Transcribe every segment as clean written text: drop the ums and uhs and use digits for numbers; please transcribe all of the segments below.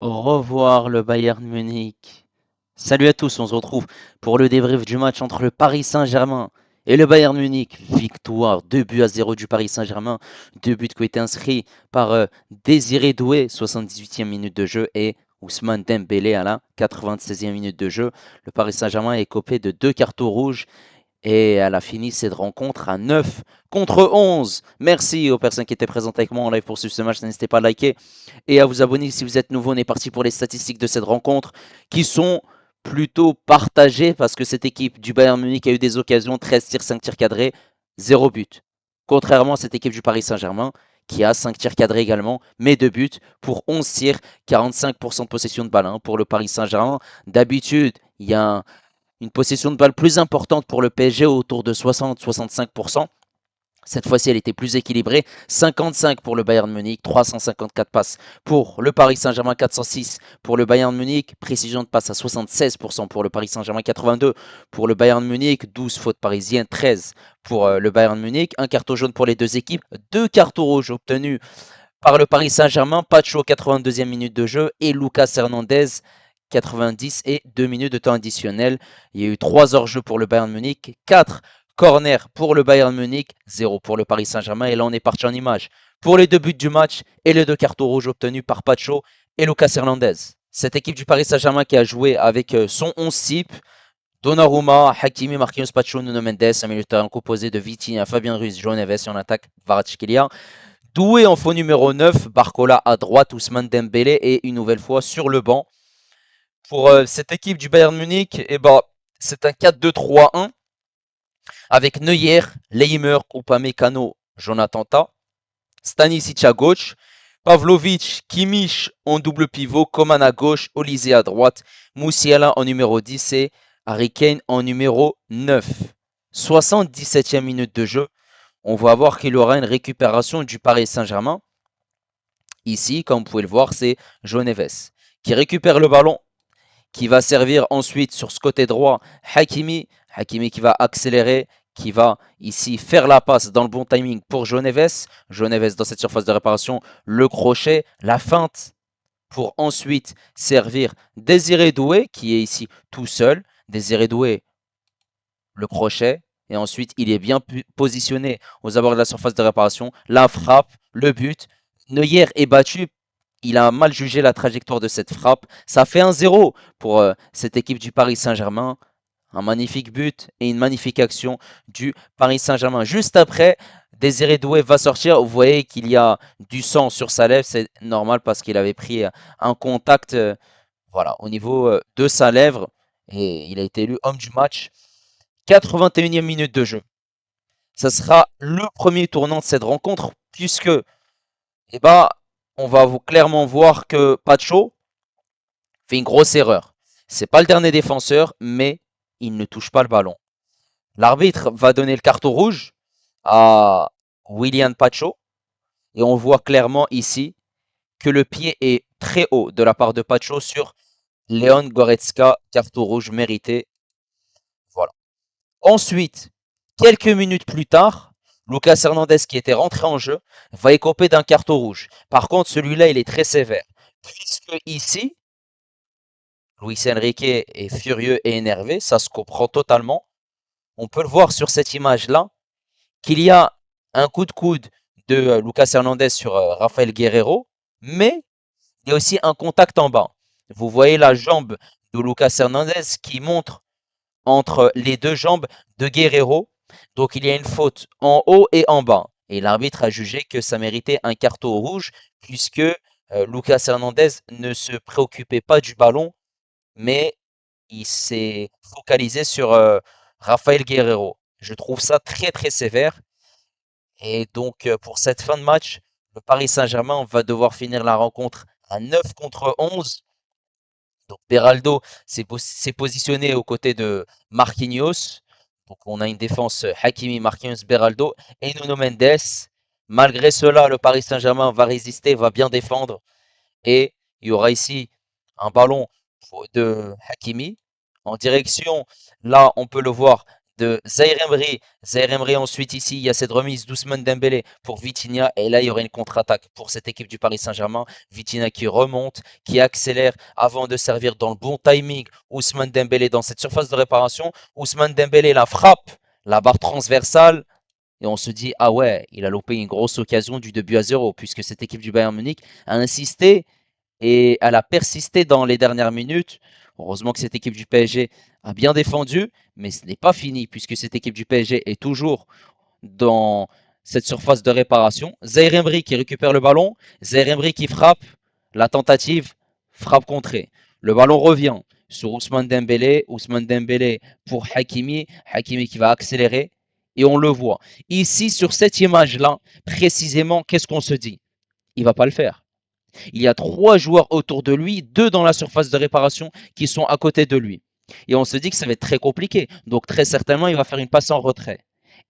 Au revoir le Bayern Munich. Salut à tous, on se retrouve pour le débrief du match entre le Paris Saint-Germain et le Bayern Munich. Victoire 2 buts à 0 du Paris Saint-Germain. Deux buts qui ont été inscrits par Désiré Doué, 78e minute de jeu, et Ousmane Dembélé à la 96e minute de jeu. Le Paris Saint-Germain est copé de deux cartons rouges et elle a fini cette rencontre à 9 contre 11. Merci aux personnes qui étaient présentes avec moi en live pour suivre ce match. N'hésitez pas à liker et à vous abonner si vous êtes nouveau. On est parti pour les statistiques de cette rencontre qui sont plutôt partagées parce que cette équipe du Bayern Munich a eu des occasions, 13 tirs, 5 tirs cadrés, 0 but. Contrairement à cette équipe du Paris Saint-Germain qui a 5 tirs cadrés également, mais 2 buts pour 11 tirs, 45% de possession de balle pour le Paris Saint-Germain. D'habitude, il y a une possession de balle plus importante pour le PSG, autour de 60-65%. Cette fois-ci, elle était plus équilibrée. 55 pour le Bayern Munich, 354 passes pour le Paris Saint-Germain, 406 pour le Bayern Munich. Précision de passe à 76% pour le Paris Saint-Germain, 82 pour le Bayern Munich. 12 fautes parisiennes, 13 pour le Bayern Munich. Un carton jaune pour les deux équipes. Deux cartons rouges obtenus par le Paris Saint-Germain. Pacho, 82e minute de jeu, et Lucas Hernandez, 90 et 2 minutes de temps additionnel. Il y a eu 3 hors-jeu pour le Bayern Munich, 4 corners pour le Bayern Munich, 0 pour le Paris Saint-Germain. Et là, on est parti en image pour les deux buts du match et les deux cartons rouges obtenus par Pacho et Lucas Hernandez. Cette équipe du Paris Saint-Germain qui a joué avec son 11 type: Donnarumma, Hakimi, Marquinhos, Pacho, Nuno Mendes, un milieu de terrain composé de Vitinha, Fabien Ruiz, João Neves, et en attaque Kvaratskhelia. Doué en faux numéro 9, Barcola à droite, Ousmane Dembélé, et une nouvelle fois sur le banc. Pour cette équipe du Bayern Munich, c'est un 4-2-3-1 avec Neuer, Leimer, Upamecano, Jonathan Tah, Stanisic à gauche, Pavlovic, Kimmich en double pivot, Coman à gauche, Olysée à droite, Moussiala en numéro 10 et Harry Kane en numéro 9. 77e minute de jeu. On va voir qu'il y aura une récupération du Paris Saint-Germain. Ici, comme vous pouvez le voir, c'est João Neves qui récupère le ballon, qui va servir ensuite sur ce côté droit Hakimi. Hakimi qui va accélérer, qui va ici faire la passe dans le bon timing pour João Neves. João Neves dans cette surface de réparation, le crochet, la feinte pour ensuite servir Désiré Doué qui est ici tout seul. Désiré Doué, le crochet, et ensuite il est bien positionné aux abords de la surface de réparation. La frappe, le but. Neuer est battu. Il a mal jugé la trajectoire de cette frappe. Ça fait 1-0 pour cette équipe du Paris Saint-Germain. Un magnifique but et une magnifique action du Paris Saint-Germain. Juste après, Désiré Doué va sortir. Vous voyez qu'il y a du sang sur sa lèvre. C'est normal parce qu'il avait pris un contact voilà, au niveau de sa lèvre. Et il a été élu homme du match. 81e minute de jeu. Ça sera le premier tournant de cette rencontre puisque eh ben, on va clairement voir que Pacho fait une grosse erreur. C'est pas le dernier défenseur, mais il ne touche pas le ballon. L'arbitre va donner le carton rouge à William Pacho et on voit clairement ici que le pied est très haut de la part de Pacho sur Leon Goretzka, carton rouge mérité. Voilà. Ensuite, quelques minutes plus tard, Lucas Hernandez, qui était rentré en jeu, va écoper d'un carton rouge. Par contre, celui-là, il est très sévère. Puisque ici, Luis Enrique est furieux et énervé, ça se comprend totalement. On peut le voir sur cette image-là, qu'il y a un coup de coude de Lucas Hernandez sur Rafael Guerreiro, mais il y a aussi un contact en bas. Vous voyez la jambe de Lucas Hernandez qui montre entre les deux jambes de Guerreiro. Donc il y a une faute en haut et en bas. Et l'arbitre a jugé que ça méritait un carton rouge puisque Lucas Hernandez ne se préoccupait pas du ballon, mais il s'est focalisé sur Rafael Guerreiro. Je trouve ça très très sévère. Et donc pour cette fin de match, le Paris Saint-Germain va devoir finir la rencontre à 9 contre 11. Donc Beraldo s'est positionné aux côtés de Marquinhos. Donc on a une défense Hakimi, Marquinhos, Beraldo et Nuno Mendes. Malgré cela, le Paris Saint-Germain va résister, va bien défendre. Et il y aura ici un ballon de Hakimi en direction, là on peut le voir, de Zaïre Emery. Zaïre Emery, ensuite ici, il y a cette remise d'Ousmane Dembélé pour Vitinha. Et là, il y aurait une contre-attaque pour cette équipe du Paris Saint-Germain. Vitinha qui remonte, qui accélère avant de servir dans le bon timing Ousmane Dembélé dans cette surface de réparation. Ousmane Dembélé la frappe, la barre transversale. Et on se dit, ah ouais, il a loupé une grosse occasion du 2-0, puisque cette équipe du Bayern Munich a insisté et elle a persisté dans les dernières minutes. Heureusement que cette équipe du PSG a bien défendu, mais ce n'est pas fini, puisque cette équipe du PSG est toujours dans cette surface de réparation. Zaïre Emery qui récupère le ballon, Zaïre Emery qui frappe, la tentative, frappe contrée. Le ballon revient sur Ousmane Dembélé pour Hakimi, Hakimi qui va accélérer, et on le voit. Ici, sur cette image-là, précisément, qu'est-ce qu'on se dit? Il va pas le faire. Il y a 3 joueurs autour de lui, 2 dans la surface de réparation qui sont à côté de lui. Et on se dit que ça va être très compliqué. Donc très certainement, il va faire une passe en retrait.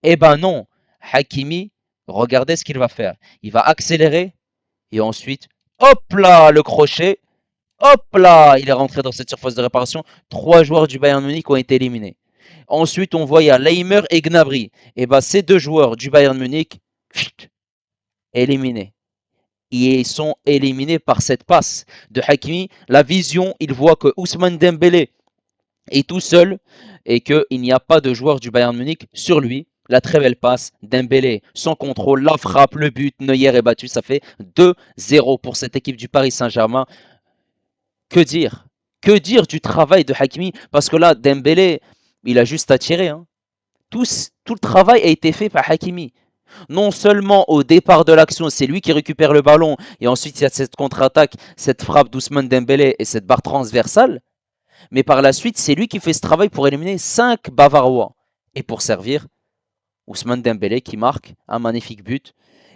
Eh ben non, Hakimi, regardez ce qu'il va faire. Il va accélérer et ensuite, hop là, le crochet. Hop là, il est rentré dans cette surface de réparation. 3 joueurs du Bayern Munich ont été éliminés. Ensuite, on voit il y a Leimer et Gnabry. Et ben ces 2 joueurs du Bayern Munich, éliminés. Et ils sont éliminés par cette passe de Hakimi. La vision, il voit que Ousmane Dembélé est tout seul et qu'il n'y a pas de joueur du Bayern Munich sur lui. La très belle passe, Dembélé sans contrôle, la frappe, le but, Neuer est battu, ça fait 2-0 pour cette équipe du Paris Saint-Germain. Que dire? Que dire du travail de Hakimi? Parce que là, Dembélé, il a juste à tirer. Hein. Tout le travail a été fait par Hakimi. Non seulement au départ de l'action, c'est lui qui récupère le ballon, et ensuite il y a cette contre-attaque, cette frappe d'Ousmane Dembélé et cette barre transversale, mais par la suite, c'est lui qui fait ce travail pour éliminer 5 Bavarois. Et pour servir, Ousmane Dembélé qui marque un magnifique but.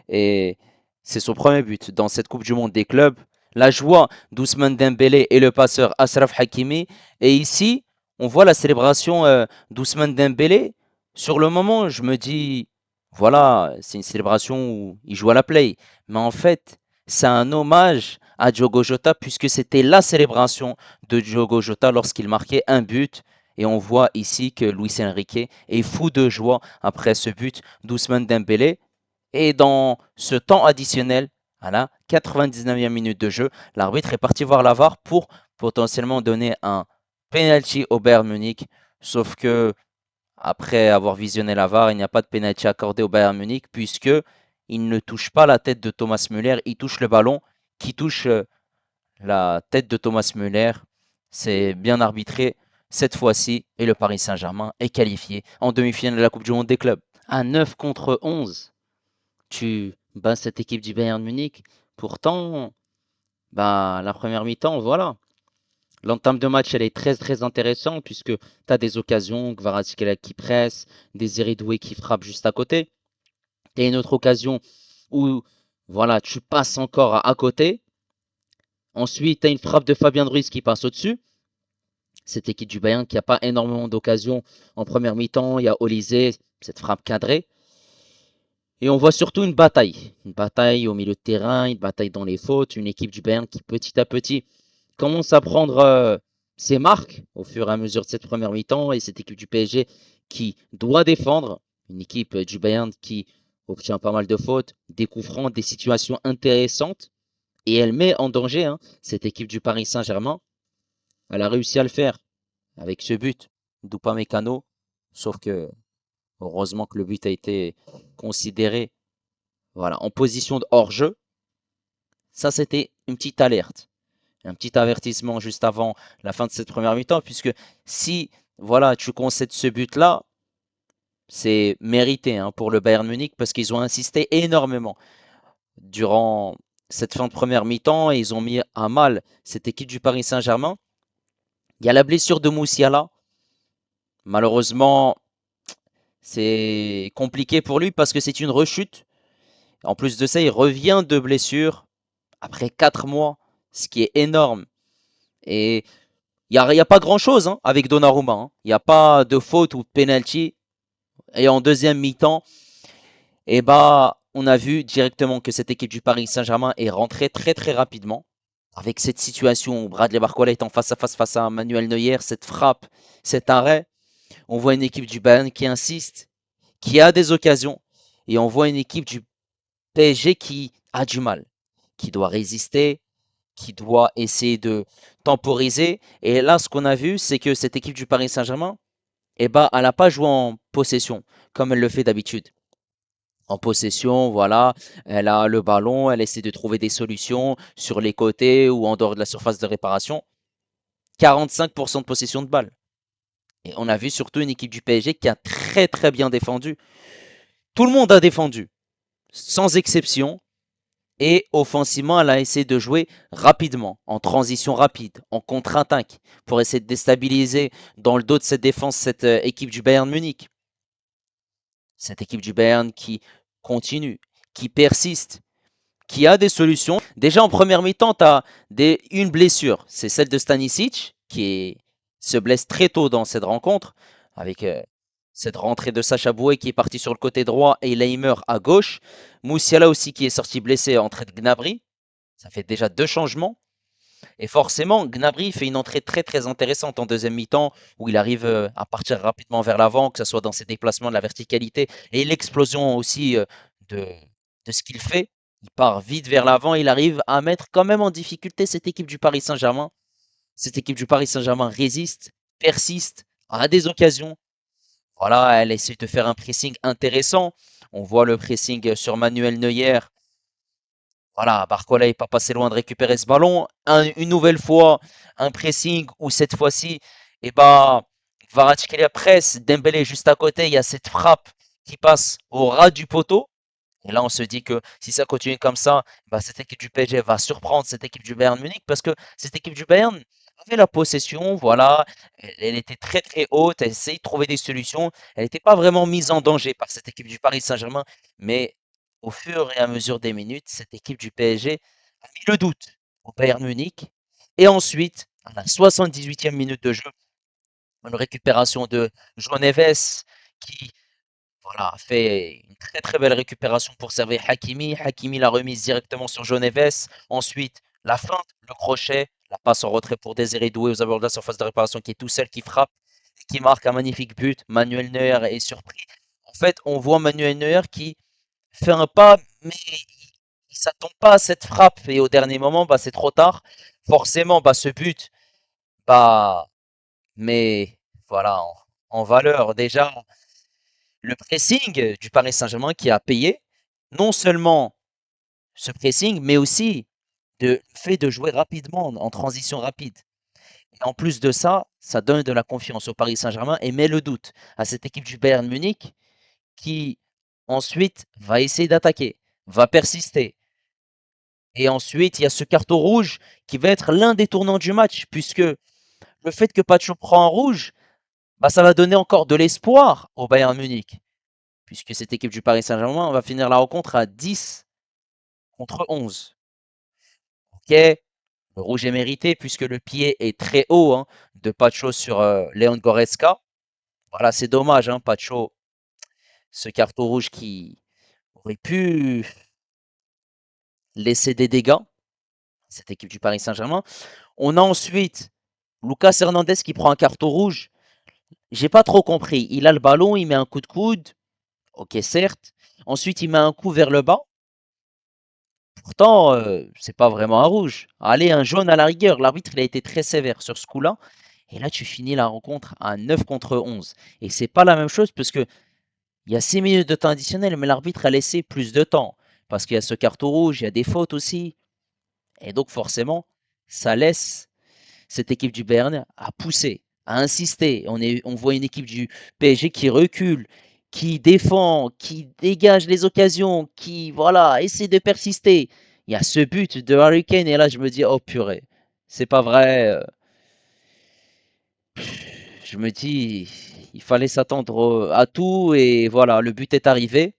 Et c'est son premier but dans cette Coupe du Monde des clubs. La joie d'Ousmane Dembélé et le passeur Ashraf Hakimi. Et ici, on voit la célébration d'Ousmane Dembélé. Sur le moment, je me dis, voilà, c'est une célébration où il joue à la play. Mais en fait, c'est un hommage à Diogo Jota puisque c'était la célébration de Diogo Jota lorsqu'il marquait un but. Et on voit ici que Luis Enrique est fou de joie après ce but d'Ousmane Dembélé. Et dans ce temps additionnel, à la 99e minute de jeu, l'arbitre est parti voir la VAR pour potentiellement donner un penalty au Bayern Munich. Sauf que après avoir visionné la VAR, il n'y a pas de penalty accordé au Bayern Munich puisque il ne touche pas la tête de Thomas Müller, il touche le ballon qui touche la tête de Thomas Müller. C'est bien arbitré cette fois-ci et le Paris Saint-Germain est qualifié en demi-finale de la Coupe du Monde des clubs. À 9 contre 11, tu bats cette équipe du Bayern Munich. Pourtant, bah, la première mi-temps, voilà. L'entame de match, elle est très très intéressante puisque tu as des occasions, Kvaratskhelia qui presse, Désiré Doué qui frappe juste à côté. Tu as une autre occasion où voilà, tu passes encore à côté. Ensuite, tu as une frappe de Fabien Ruiz qui passe au-dessus. Cette équipe du Bayern qui n'a pas énormément d'occasions en première mi-temps. Il y a Olysée, cette frappe cadrée. Et on voit surtout une bataille au milieu de terrain, une bataille dans les fautes, une équipe du Bayern qui petit à petit commence à prendre ses marques au fur et à mesure de cette première mi-temps et cette équipe du PSG qui doit défendre, une équipe du Bayern qui obtient pas mal de fautes, des coups francs, des situations intéressantes et elle met en danger cette équipe du Paris Saint-Germain. Elle a réussi à le faire avec ce but d'Upamecano, sauf que heureusement que le but a été considéré voilà, en position de hors-jeu. Ça, c'était une petite alerte. Un petit avertissement juste avant la fin de cette première mi-temps, puisque si voilà, tu concèdes ce but-là, c'est mérité pour le Bayern Munich parce qu'ils ont insisté énormément durant cette fin de première mi-temps et ils ont mis à mal cette équipe du Paris Saint-Germain. Il y a la blessure de Moussiala. Malheureusement, c'est compliqué pour lui parce que c'est une rechute. En plus de ça, il revient de blessure après 4 mois, ce qui est énorme. Et il n'y a pas grand-chose avec Donnarumma. Il n'y a pas de faute ou de penalty. Et en deuxième mi-temps, on a vu directement que cette équipe du Paris Saint-Germain est rentrée très très rapidement. Avec cette situation où Bradley Barcola est en face à Manuel Neuer, cette frappe, cet arrêt. On voit une équipe du Bayern qui insiste, qui a des occasions, et on voit une équipe du PSG qui a du mal, qui doit résister, qui doit essayer de temporiser. Et là, ce qu'on a vu, c'est que cette équipe du Paris Saint-Germain, eh ben, elle n'a pas joué en possession, comme elle le fait d'habitude. En possession, voilà, elle a le ballon, elle essaie de trouver des solutions sur les côtés ou en dehors de la surface de réparation. 45% de possession de balle. Et on a vu surtout une équipe du PSG qui a très très bien défendu. Tout le monde a défendu, sans exception. Et offensivement, elle a essayé de jouer rapidement, en transition rapide, en contre-attaque, pour essayer de déstabiliser dans le dos de cette défense cette équipe du Bayern Munich. Cette équipe du Bayern qui continue, qui persiste, qui a des solutions. Déjà en première mi-temps, tu as une blessure. C'est celle de Stanisic, se blesse très tôt dans cette rencontre, avec cette rentrée de Sacha Boué qui est parti sur le côté droit et Leimer à gauche. Moussiala aussi qui est sorti blessé à entrée de Gnabry. Ça fait déjà deux changements. Et forcément, Gnabry fait une entrée très très intéressante en deuxième mi-temps, où il arrive à partir rapidement vers l'avant, que ce soit dans ses déplacements, de la verticalité, et l'explosion aussi de, de ce qu'il fait. Il part vite vers l'avant, il arrive à mettre quand même en difficulté cette équipe du Paris Saint-Germain. Cette équipe du Paris Saint-Germain résiste, persiste, a des occasions. Voilà, elle essaie de faire un pressing intéressant. On voit le pressing sur Manuel Neuer. Voilà, Barcola n'est pas passé loin de récupérer ce ballon. Une nouvelle fois, un pressing où cette fois-ci, eh ben, Kvaratskhelia presse, Dembélé juste à côté, il y a cette frappe qui passe au ras du poteau. Et là, on se dit que si ça continue comme ça, bah, cette équipe du PSG va surprendre cette équipe du Bayern Munich parce que cette équipe du Bayern avait la possession, voilà, elle était très très haute, elle essayait de trouver des solutions, elle n'était pas vraiment mise en danger par cette équipe du Paris Saint-Germain, mais au fur et à mesure des minutes, cette équipe du PSG a mis le doute au Bayern Munich. Et ensuite, à la 78e minute de jeu, une récupération de João Neves qui voilà, fait une très très belle récupération pour servir Hakimi. Hakimi la remise directement sur João Neves. Ensuite, la feinte, le crochet, la passe en retrait pour Désiré Doué aux abords de la surface de réparation qui est tout seul, qui frappe et qui marque un magnifique but. Manuel Neuer est surpris. En fait, on voit Manuel Neuer qui fait un pas, mais il s'attend pas à cette frappe. Et au dernier moment, bah, c'est trop tard. Forcément, bah, ce but, bah, mais voilà, en valeur déjà le pressing du Paris Saint-Germain qui a payé non seulement ce pressing, mais aussi le fait de jouer rapidement en transition rapide. Et en plus de ça, ça donne de la confiance au Paris Saint-Germain et met le doute à cette équipe du Bayern Munich qui ensuite va essayer d'attaquer, va persister. Et ensuite, il y a ce carton rouge qui va être l'un des tournants du match, puisque le fait que Pacho prend un rouge, bah, ça va donner encore de l'espoir au Bayern Munich, puisque cette équipe du Paris Saint-Germain va finir la rencontre à 10 contre 11. Ok, le rouge est mérité puisque le pied est très haut hein, de Pacho sur Leon Goretzka. Voilà, c'est dommage, hein, Pacho, ce carton rouge qui aurait pu laisser des dégâts, cette équipe du Paris Saint-Germain. On a ensuite Lucas Hernandez qui prend un carton rouge. J'ai pas trop compris. Il a le ballon, il met un coup de coude. Ok, certes. Ensuite, il met un coup vers le bas. Pourtant, c'est pas vraiment un rouge. Allez, un jaune à la rigueur. L'arbitre, il a été très sévère sur ce coup-là. Et là, tu finis la rencontre à 9 contre 11. Et c'est pas la même chose parce que il y a 6 minutes de temps additionnel, mais l'arbitre a laissé plus de temps. Parce qu'il y a ce carton rouge, il y a des fautes aussi. Et donc, forcément, ça laisse cette équipe du Bayern à pousser, à insister. On voit une équipe du PSG qui recule, qui défend, qui dégage les occasions, qui voilà, essaie de persister. Il y a ce but de Harry Kane et là je me dis oh purée, c'est pas vrai. Je me dis il fallait s'attendre à tout et voilà, le but est arrivé,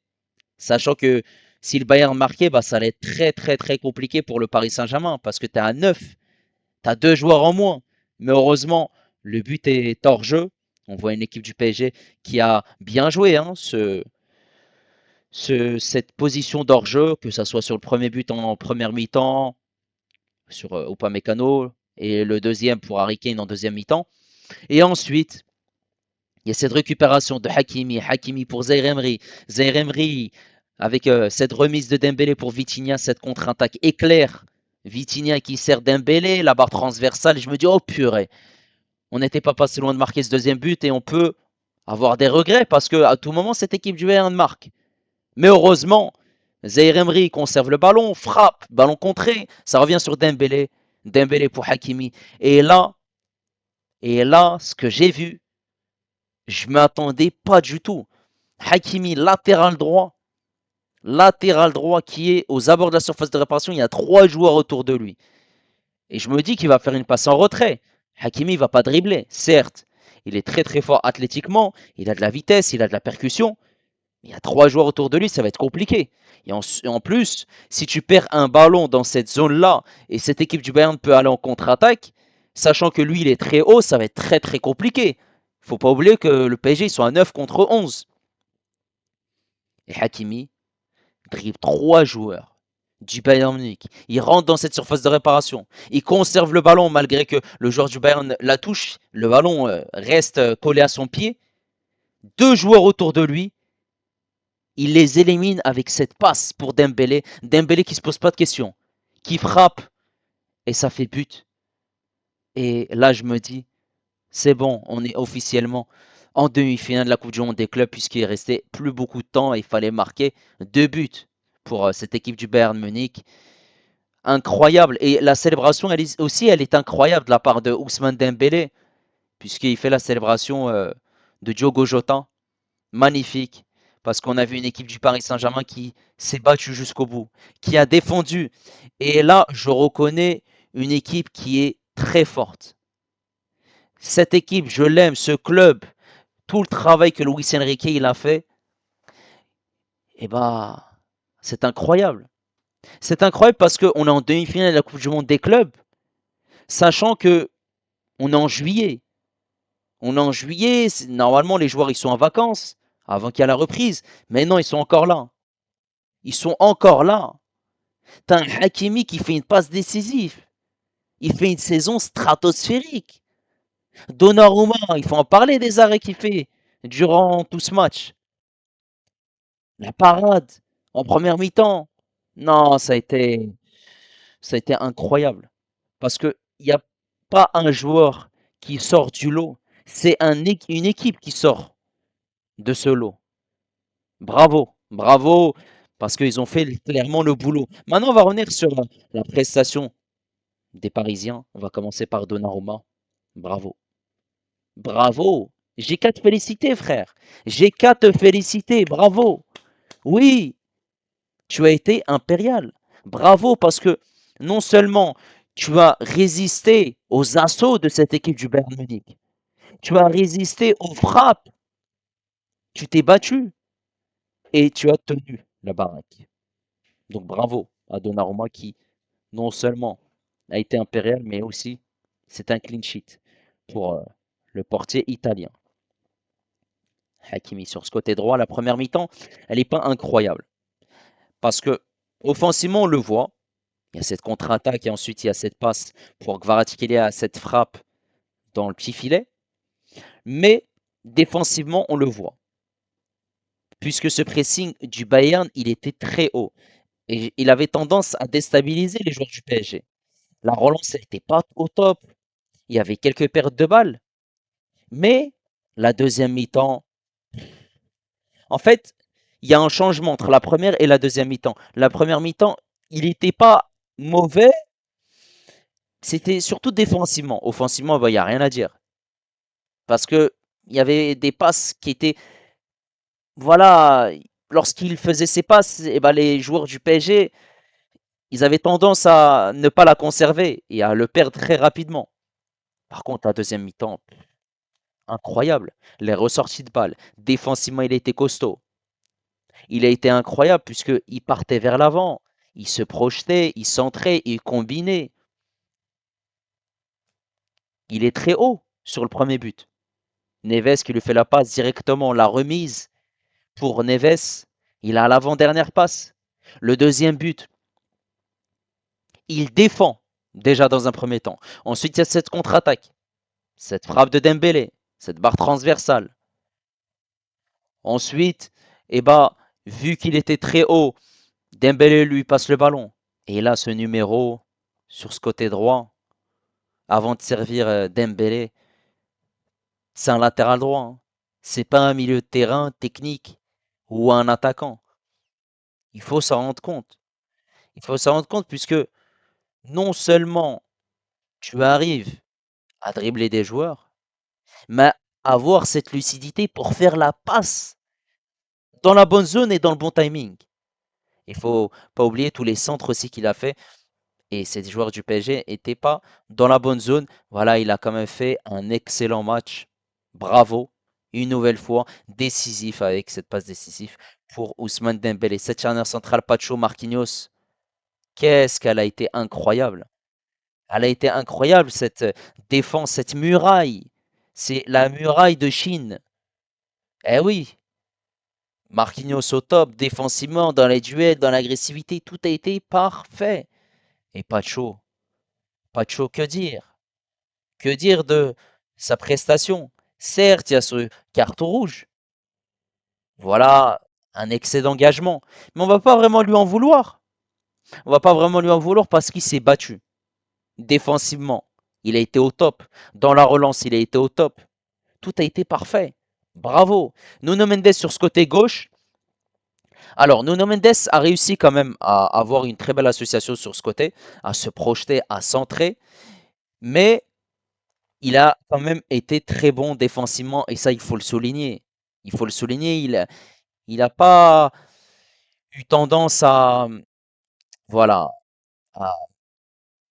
sachant que si le Bayern marquait, bah, ça allait être très très très compliqué pour le Paris Saint-Germain parce que tu es à 9. Tu as deux joueurs en moins. Mais heureusement, le but est hors jeu. On voit une équipe du PSG qui a bien joué hein, cette position d'hors jeu, que ce soit sur le premier but en première mi-temps, sur Upamecano, et le deuxième pour Harry Kane en deuxième mi-temps. Et ensuite, Il y a cette récupération de Hakimi, Hakimi pour Zaïre Emery avec cette remise de Dembélé pour Vitinha, cette contre-attaque éclair. Vitinha qui sert Dembélé, la barre transversale. Je me dis, oh purée, on n'était pas passé loin de marquer ce deuxième but et on peut avoir des regrets parce que à tout moment, cette équipe du Bayern marque. Mais heureusement, Zaïre Emery conserve le ballon, frappe, ballon contré, ça revient sur Dembélé, Dembélé pour Hakimi. Et là, ce que j'ai vu, je m'attendais pas du tout. Hakimi, latéral droit qui est aux abords de la surface de réparation, il y a 3 joueurs autour de lui. Et je me dis qu'il va faire une passe en retrait. Hakimi va pas dribbler, certes. Il est très très fort athlétiquement, il a de la vitesse, il a de la percussion. Mais il y a 3 joueurs autour de lui, ça va être compliqué. Et en plus, si tu perds un ballon dans cette zone-là, et cette équipe du Bayern peut aller en contre-attaque, sachant que lui il est très haut, ça va être très très compliqué. Faut pas oublier que le PSG ils sont à 9 contre 11. Et Hakimi dribble 3 joueurs du Bayern Munich. Il rentre dans cette surface de réparation. Il conserve le ballon malgré que le joueur du Bayern la touche. Le ballon reste collé à son pied. 2 joueurs autour de lui. Il les élimine avec cette passe pour Dembélé. Dembélé qui se pose pas de questions. Qui frappe et ça fait but. Et là, je me dis, c'est bon, on est officiellement en demi-finale de la Coupe du Monde des clubs puisqu'il restait plus beaucoup de temps et il fallait marquer 2 buts pour cette équipe du Bayern Munich. Incroyable. Et la célébration, elle est incroyable de la part de Ousmane Dembélé puisqu'il fait la célébration de Diogo Jota. Magnifique. Parce qu'on a vu une équipe du Paris Saint-Germain qui s'est battue jusqu'au bout, qui a défendu. Et là, je reconnais une équipe qui est très forte. Cette équipe, je l'aime, ce club, tout le travail que Luis Enrique il a fait, eh ben, c'est incroyable. C'est incroyable parce qu'on est en demi-finale de la Coupe du Monde des clubs, sachant que on est en juillet. On est en juillet, normalement les joueurs ils sont en vacances avant qu'il y ait la reprise, mais non, ils sont encore là. Ils sont encore là. T'as un Hakimi qui fait une passe décisive. Il fait une saison stratosphérique. Donnarumma, il faut en parler des arrêts qu'il fait durant tout ce match. La parade en première mi-temps. Non, ça a été incroyable. Parce qu'il n'y a pas un joueur qui sort du lot. C'est une équipe qui sort de ce lot. Bravo, bravo, parce qu'ils ont fait clairement le boulot. Maintenant, on va revenir sur la prestation des Parisiens. On va commencer par Donnarumma. Bravo. Bravo. J'ai qu'à te féliciter, frère. J'ai qu'à te féliciter. Bravo. Oui, tu as été impérial. Bravo, parce que non seulement tu as résisté aux assauts de cette équipe du Bayern Munich, tu as résisté aux frappes, tu t'es battu et tu as tenu la baraque. Donc bravo à Donnarumma qui non seulement a été impérial, mais aussi c'est un clean sheet pour le portier italien. Hakimi sur ce côté droit, la première mi-temps, elle n'est pas incroyable. Parce que offensivement, on le voit, il y a cette contre-attaque et ensuite il y a cette passe pour Kvaratskhelia, cette frappe dans le petit filet. Mais défensivement, on le voit. Puisque ce pressing du Bayern, il était très haut. Et il avait tendance à déstabiliser les joueurs du PSG. La relance n'était pas au top. Il y avait quelques pertes de balles. Mais la deuxième mi-temps, en fait, il y a un changement entre la première et la deuxième mi-temps. La première mi-temps, il n'était pas mauvais, c'était surtout défensivement. Offensivement, bah, il n'y a rien à dire. Parce que il y avait des passes qui étaient. Voilà, lorsqu'il faisait ses passes, et ben, les joueurs du PSG, ils avaient tendance à ne pas la conserver et à le perdre très rapidement. Par contre, la deuxième mi-temps, incroyable. Les ressorties de balles. Défensivement, il était costaud. Il a été incroyable puisqu'il partait vers l'avant. Il se projetait, il centrait, il combinait. Il est très haut sur le premier but. Neves qui lui fait la passe directement, la remise pour Neves. Il a l'avant-dernière passe. Le deuxième but, il défend déjà dans un premier temps. Ensuite, il y a cette contre-attaque, cette frappe de Dembélé, cette barre transversale. Ensuite, eh ben, vu qu'il était très haut, Dembélé lui passe le ballon. Et là, ce numéro sur ce côté droit, avant de servir Dembélé, c'est un latéral droit, hein. C'est pas un milieu de terrain technique ou un attaquant. Il faut s'en rendre compte. Il faut s'en rendre compte puisque non seulement tu arrives à dribbler des joueurs, mais avoir cette lucidité pour faire la passe dans la bonne zone et dans le bon timing. Il faut pas oublier tous les centres aussi qu'il a fait. Et ces joueurs du PSG n'étaient pas dans la bonne zone. Voilà, il a quand même fait un excellent match. Bravo. Une nouvelle fois, décisif avec cette passe décisive pour Ousmane Dembélé. Cette charnière centrale, Pacho Marquinhos, qu'est-ce qu'elle a été incroyable. Elle a été incroyable, cette défense, cette muraille. C'est la muraille de Chine. Eh oui, Marquinhos au top, défensivement, dans les duels, dans l'agressivité, tout a été parfait. Et Pacho, Pacho, que dire? Que dire de sa prestation? Certes, il y a ce carton rouge. Voilà, un excès d'engagement. Mais on va pas vraiment lui en vouloir. On va pas vraiment lui en vouloir parce qu'il s'est battu. Défensivement, il a été au top. Dans la relance, il a été au top. Tout a été parfait. Bravo. Nuno Mendes sur ce côté gauche. Alors, Nuno Mendes a réussi quand même à avoir une très belle association sur ce côté, à se projeter, à centrer. Mais il a quand même été très bon défensivement et ça, il faut le souligner. Il faut le souligner, il a pas eu tendance à, voilà, à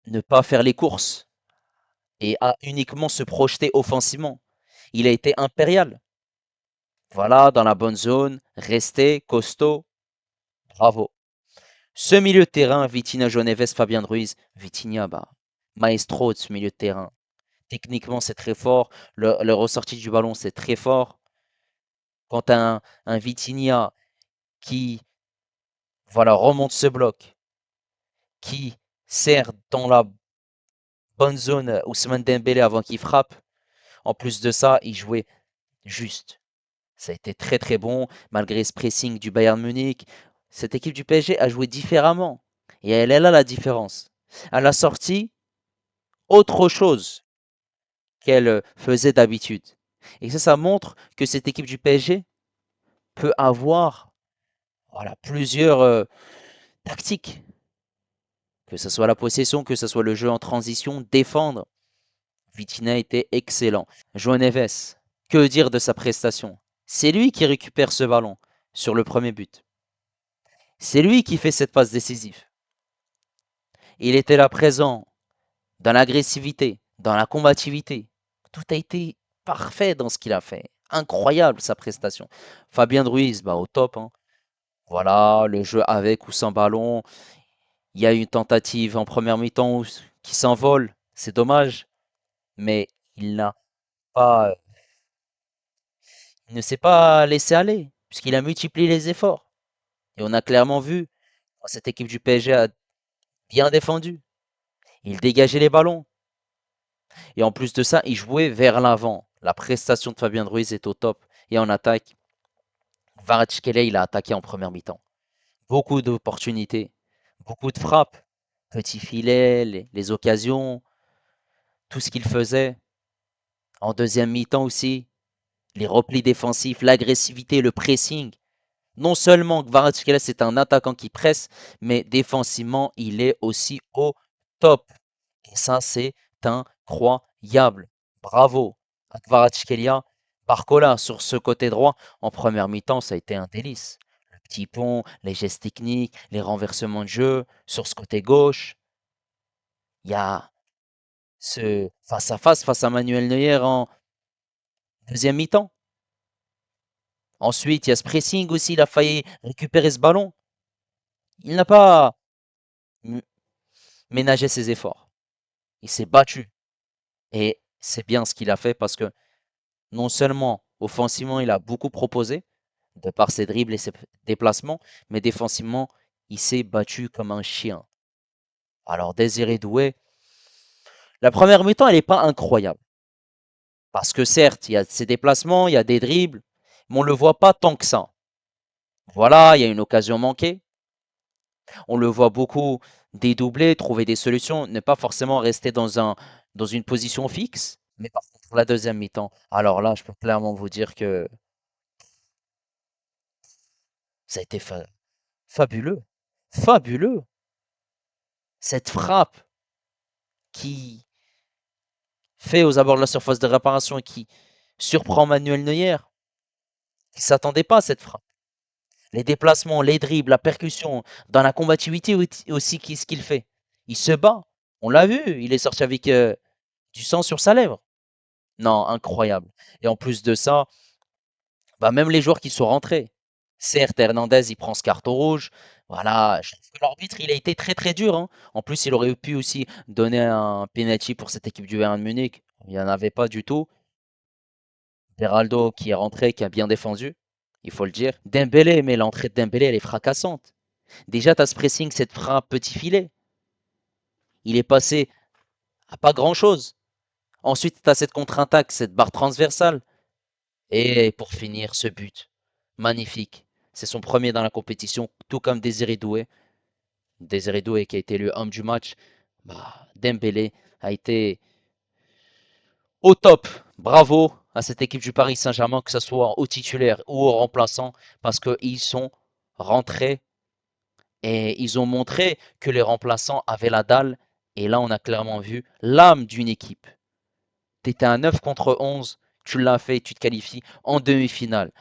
ne pas faire les courses et à uniquement se projeter offensivement. Il a été impérial. Voilà, dans la bonne zone, resté costaud, bravo. Ce milieu de terrain, Vitinha, João Neves, Fabien Ruiz, Vitinha, bah, maestro de ce milieu de terrain. Techniquement, c'est très fort. Le ressorti du ballon, c'est très fort. Quand un Vitinha qui voilà, remonte ce bloc, qui sert dans la bonne zone Ousmane Dembélé avant qu'il frappe. En plus de ça, il jouait juste. Ça a été très très bon, malgré ce pressing du Bayern Munich. Cette équipe du PSG a joué différemment. Et elle est là la différence. Elle a sorti autre chose qu'elle faisait d'habitude. Et ça montre que cette équipe du PSG peut avoir voilà, plusieurs tactiques. Que ce soit la possession, que ce soit le jeu en transition, défendre. Vitinha était excellent. João Neves, que dire de sa prestation? C'est lui qui récupère ce ballon sur le premier but. C'est lui qui fait cette passe décisive. Il était là présent dans l'agressivité, dans la combativité. Tout a été parfait dans ce qu'il a fait. Incroyable sa prestation. Fabien Ruiz, bah, au top, hein. Voilà, le jeu avec ou sans ballon. Il y a une tentative en première mi-temps qui s'envole. C'est dommage. Mais il n'a pas il ne s'est pas laissé aller, puisqu'il a multiplié les efforts. Et on a clairement vu, cette équipe du PSG a bien défendu. Il dégageait les ballons. Et en plus de ça, il jouait vers l'avant. La prestation de Fabien Ruiz est au top. Et en attaque, Kvaratskhelia, il a attaqué en première mi-temps. Beaucoup d'opportunités, beaucoup de frappes, petits filets, les occasions, tout ce qu'il faisait. En deuxième mi-temps aussi, les replis défensifs, l'agressivité, le pressing. Non seulement Kvaratskhelia, c'est un attaquant qui presse, mais défensivement, il est aussi au top. Et ça, c'est incroyable. Bravo à Kvaratskhelia. Barcola, sur ce côté droit, en première mi-temps, ça a été un délice. Le petit pont, les gestes techniques, les renversements de jeu. Sur ce côté gauche, il y a ce face-à-face face à Manuel Neuer en deuxième mi-temps. Ensuite, il y a ce pressing aussi, il a failli récupérer ce ballon. Il n'a pas ménagé ses efforts. Il s'est battu. Et c'est bien ce qu'il a fait parce que non seulement offensivement, il a beaucoup proposé, de par ses dribbles et ses déplacements, mais défensivement, il s'est battu comme un chien. Alors Désiré Doué, la première mi-temps, elle n'est pas incroyable. Parce que certes, il y a ses déplacements, il y a des dribbles, mais on le voit pas tant que ça. Voilà, il y a une occasion manquée. On le voit beaucoup dédoubler, trouver des solutions, ne pas forcément rester dans une position fixe. Mais par contre, la deuxième mi-temps, alors là, je peux clairement vous dire que ça a été fabuleux. Fabuleux. Cette frappe qui fait aux abords de la surface de réparation et qui surprend Manuel Neuer, qui s'attendait pas à cette frappe. Les déplacements, les dribbles, la percussion, dans la combativité aussi, ce qu'il fait. Il se bat. On l'a vu, il est sorti avec du sang sur sa lèvre. Non, incroyable. Et en plus de ça, bah, même les joueurs qui sont rentrés. Certes, Hernandez, il prend ce carton rouge. Voilà, je trouve que l'arbitre, il a été très très dur, hein. En plus, il aurait pu aussi donner un penalty pour cette équipe du Bayern Munich. Il n'y en avait pas du tout. Beraldo qui est rentré, qui a bien défendu, il faut le dire. Dembélé, mais l'entrée de Dembélé, elle est fracassante. Déjà, tu as ce pressing, cette frappe petit filet. Il est passé à pas grand-chose. Ensuite, tu as cette contre-attaque, cette barre transversale. Et pour finir, ce but. Magnifique. C'est son premier dans la compétition, tout comme Désiré Doué. Désiré Doué qui a été élu homme du match. Bah, Dembélé a été au top. Bravo à cette équipe du Paris Saint-Germain, que ce soit au titulaire ou au remplaçant, parce qu'ils sont rentrés et ils ont montré que les remplaçants avaient la dalle. Et là, on a clairement vu l'âme d'une équipe. Tu étais à 9 contre 11, tu l'as fait, tu te qualifies en demi-finale.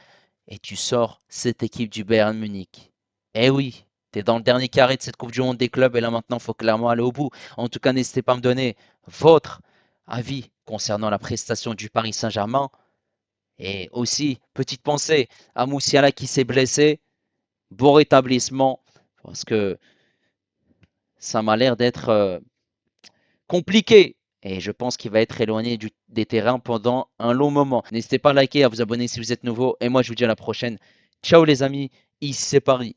Et tu sors cette équipe du Bayern Munich. Eh oui, tu es dans le dernier carré de cette Coupe du Monde des clubs et là maintenant, il faut clairement aller au bout. En tout cas, n'hésitez pas à me donner votre avis concernant la prestation du Paris Saint-Germain. Et aussi, petite pensée à Moussiala qui s'est blessé. Bon rétablissement, parce que ça m'a l'air d'être compliqué. Et je pense qu'il va être éloigné des terrains pendant un long moment. N'hésitez pas à liker, à vous abonner si vous êtes nouveau. Et moi, je vous dis à la prochaine. Ciao les amis, ici c'est Paris.